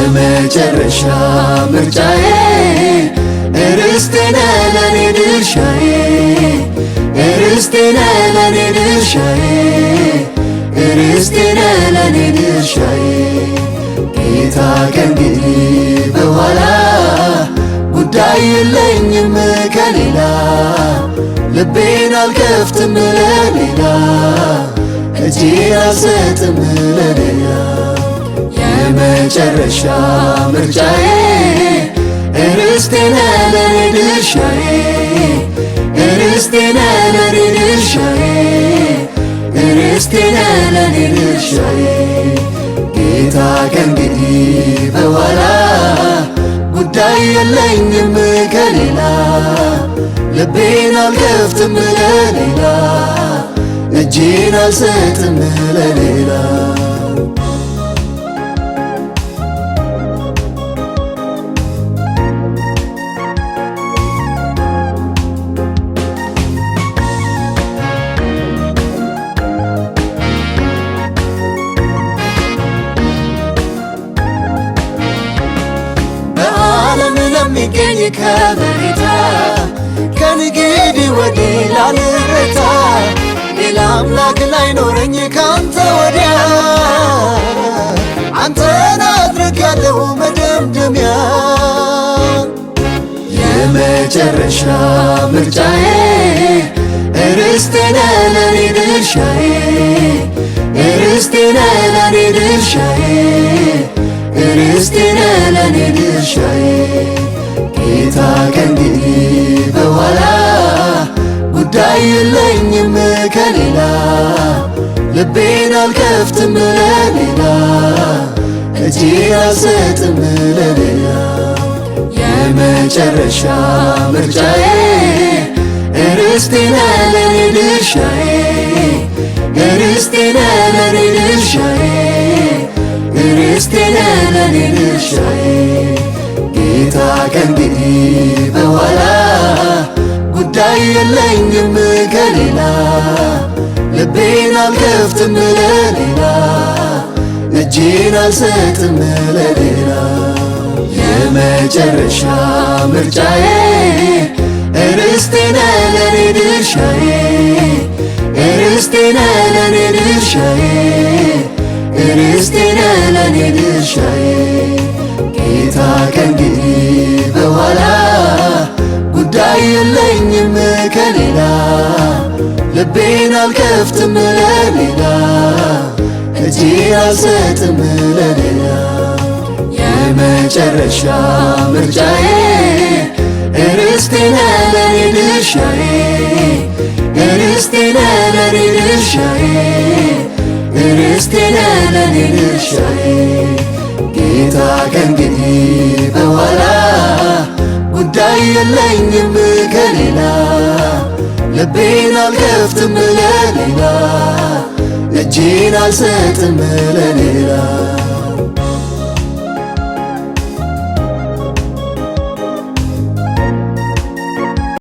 የመጨረሻ ምርጫዬ ርስቴ ነህ ለኔ ድርሻዬ ርስቴ ነህ ለኔ ድርሻዬ ርስቴ ነህ ለኔ ድርሻዬ ጌታ ከእንግዲህ በኋላ ጉዳይ የለኝም ከሌላ ልቤን አልከፍትም ለሌላ እጄን አልሰጥም ለሌላ የመጨረሻ ምርጫዬ ርስቴ ነህ ለኔ ድርሻዬ ርስቴ ነህ ለኔ ድርሻዬ ርስቴ ነህ ለኔ ድርሻዬ ጌታ ከእንግዲህ በኋላ ጉዳይ የለኝም ከሌላ ልቤን አልከፍትም ለሌላ እጄን አልሰጥም ለሌላ ለሚገኝ ከበሬታ ከእንግዲህ ወዲህ ላልረታ ሌላ አምላክ ላይኖረኝ ካንተ ወዲያ አንተን አድርጌያለሁ መደምደሚያ የመጨረሻ ምርጫዬ ርስቴ ነህ ለኔ ድርሻዬ ርስቴ ነህ ለኔ ድርሻዬ ርስቴ ነህ ለኔ ድርሻዬ ጌታ ከእንግዲህ በኋላ ጉዳይ የለኝም ከሌላ ልቤን አልከፍትም ለሌላ እጄን አልሰጥም ለሌላ የመጨረሻ ምርጫዬ ርስቴ ነህ ለኔ ድርሻዬ ርስቴ ነህ ለኔ ድርሻዬ ርስቴ ነህ ለኔ ድርሻዬ ጌታ ከእንግዲህ በኋላ ጉዳይ የለኝም ከሌላ ልቤን አልከፍትም ለሌላ እጄን አልሰጥም ለሌላ የመጨረሻ ምርጫዬ ርስቴ ነህ ለኔ ድርሻዬ ርስቴ ነህ ለኔ ድርሻዬ ርስቴ ነህ ለኔ ድርሻዬ ጌታ ከእንግዲህ በኋላ ጉዳይ የለኝም ከሌላ ልቤን አልከፍትም ለሌላ እጄን አልሰጥም ለሌላ የመጨረሻ ምርጫዬ ርስቴ ነህ ለኔ ድርሻዬ ርስቴ ነህ ለኔ ድርሻዬ ርስቴ ነህ ለኔ ድርሻዬ ጌታ ከእንግዲህ በኋላ ጉዳይ የለኝም ከሌላ ልቤን አልከፍትም ለሌላ እጄን አልሰጥም ለሌላ